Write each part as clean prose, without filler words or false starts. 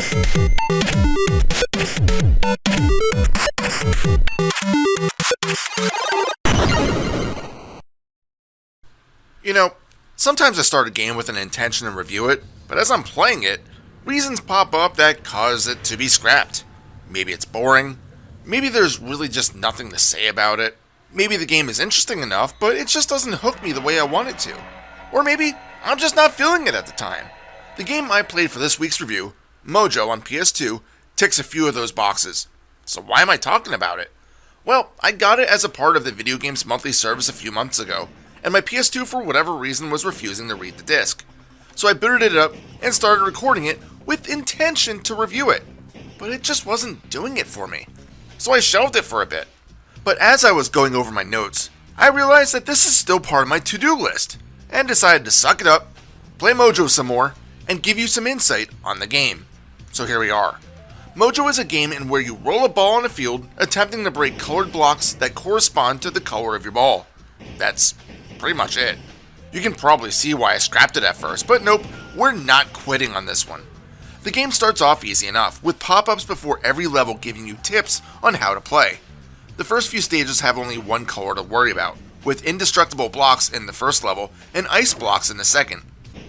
You know, sometimes I start a game with an intention to review it, but as I'm playing it, reasons pop up that cause it to be scrapped. Maybe it's boring, maybe there's really just nothing to say about it, maybe the game is interesting enough, but it just doesn't hook me the way I want it to. Or maybe I'm just not feeling it at the time. The game I played for this week's review, Mojo on PS2, ticks a few of those boxes. So why am I talking about it? Well, I got it as a part of the video game's monthly service a few months ago, and my PS2 for whatever reason was refusing to read the disc. So I booted it up and started recording it with intention to review it, but it just wasn't doing it for me. So I shelved it for a bit. But as I was going over my notes, I realized that this is still part of my to-do list, and decided to suck it up, play Mojo some more, and give you some insight on the game. So here we are. Mojo is a game in where you roll a ball on a field, attempting to break colored blocks that correspond to the color of your ball. That's pretty much it. You can probably see why I scrapped it at first, but nope, we're not quitting on this one. The game starts off easy enough, with pop-ups before every level giving you tips on how to play. The first few stages have only one color to worry about, with indestructible blocks in the first level and ice blocks in the second.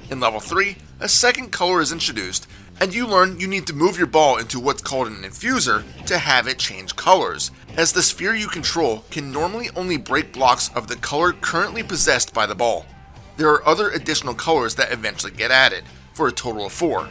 In level 3, a second color is introduced, and you learn you need to move your ball into what's called an infuser to have it change colors, as the sphere you control can normally only break blocks of the color currently possessed by the ball. There are other additional colors that eventually get added, for a total of 4.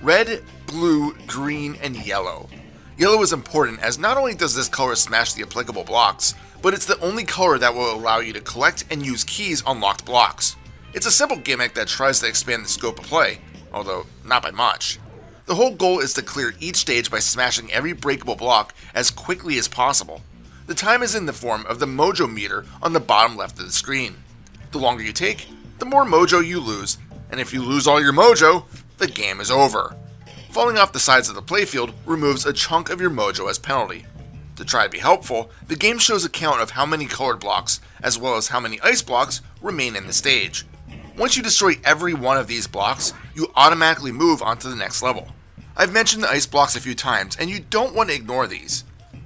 Red, blue, green, and yellow. Yellow is important as not only does this color smash the applicable blocks, but it's the only color that will allow you to collect and use keys on locked blocks. It's a simple gimmick that tries to expand the scope of play, although not by much. The whole goal is to clear each stage by smashing every breakable block as quickly as possible. The time is in the form of the Mojo meter on the bottom left of the screen. The longer you take, the more Mojo you lose, and if you lose all your Mojo, the game is over. Falling off the sides of the playfield removes a chunk of your Mojo as penalty. To try to be helpful, the game shows a count of how many colored blocks, as well as how many ice blocks, remain in the stage. Once you destroy every one of these blocks, you automatically move on to the next level. I've mentioned the ice blocks a few times, and you don't want to ignore these.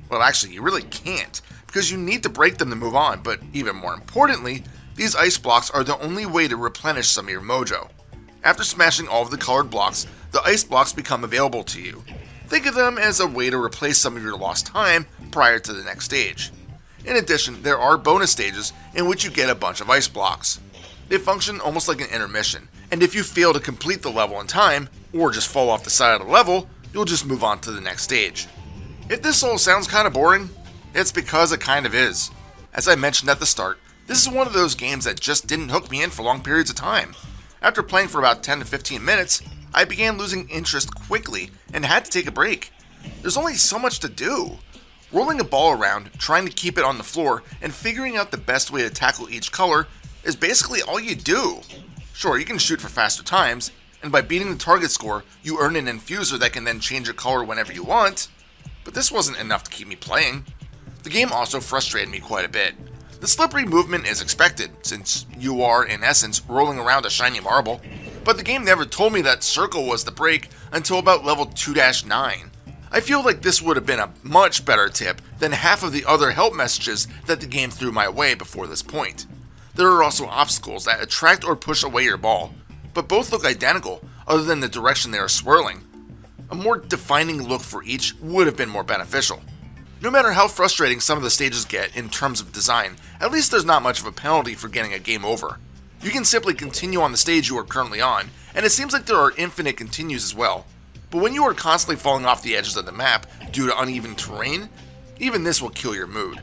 Well, actually, you really can't, because you need to break them to move on, but even more importantly, these ice blocks are the only way to replenish some of your Mojo. After smashing all of the colored blocks, the ice blocks become available to you. Think of them as a way to replace some of your lost time prior to the next stage. In addition, there are bonus stages in which you get a bunch of ice blocks. They function almost like an intermission, and if you fail to complete the level in time, or just fall off the side of the level, you'll just move on to the next stage. If this all sounds kind of boring, it's because it kind of is. As I mentioned at the start, this is one of those games that just didn't hook me in for long periods of time. After playing for about 10 to 15 minutes, I began losing interest quickly and had to take a break. There's only so much to do. Rolling a ball around, trying to keep it on the floor, and figuring out the best way to tackle each color is basically all you do. Sure, you can shoot for faster times, and by beating the target score, you earn an infuser that can then change your color whenever you want, but this wasn't enough to keep me playing. The game also frustrated me quite a bit. The slippery movement is expected, since you are, in essence, rolling around a shiny marble, but the game never told me that circle was the break until about level 2-9. I feel like this would have been a much better tip than half of the other help messages that the game threw my way before this point. There are also obstacles that attract or push away your ball, but both look identical other than the direction they are swirling. A more defining look for each would have been more beneficial. No matter how frustrating some of the stages get in terms of design, at least there's not much of a penalty for getting a game over. You can simply continue on the stage you are currently on, and it seems like there are infinite continues as well. But when you are constantly falling off the edges of the map due to uneven terrain, even this will kill your mood.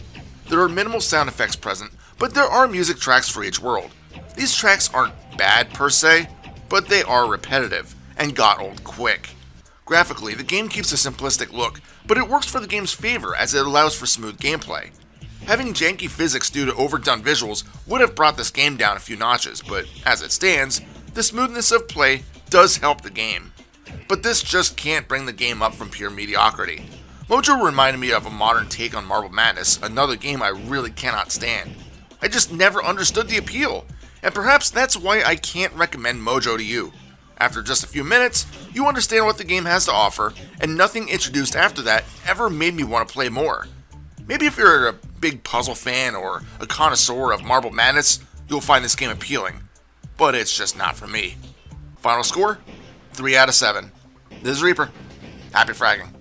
There are minimal sound effects present, but there are music tracks for each world. These tracks aren't bad per se, but they are repetitive, and got old quick. Graphically, the game keeps a simplistic look, but it works for the game's favor as it allows for smooth gameplay. Having janky physics due to overdone visuals would have brought this game down a few notches, but as it stands, the smoothness of play does help the game. But this just can't bring the game up from pure mediocrity. Mojo reminded me of a modern take on Marble Madness, another game I really cannot stand. I just never understood the appeal, and perhaps that's why I can't recommend Mojo to you. After just a few minutes, you understand what the game has to offer, and nothing introduced after that ever made me want to play more. Maybe if you're a big puzzle fan or a connoisseur of Marble Madness, you'll find this game appealing, but it's just not for me. Final score? 3 out of 7. This is Reaper. Happy fragging.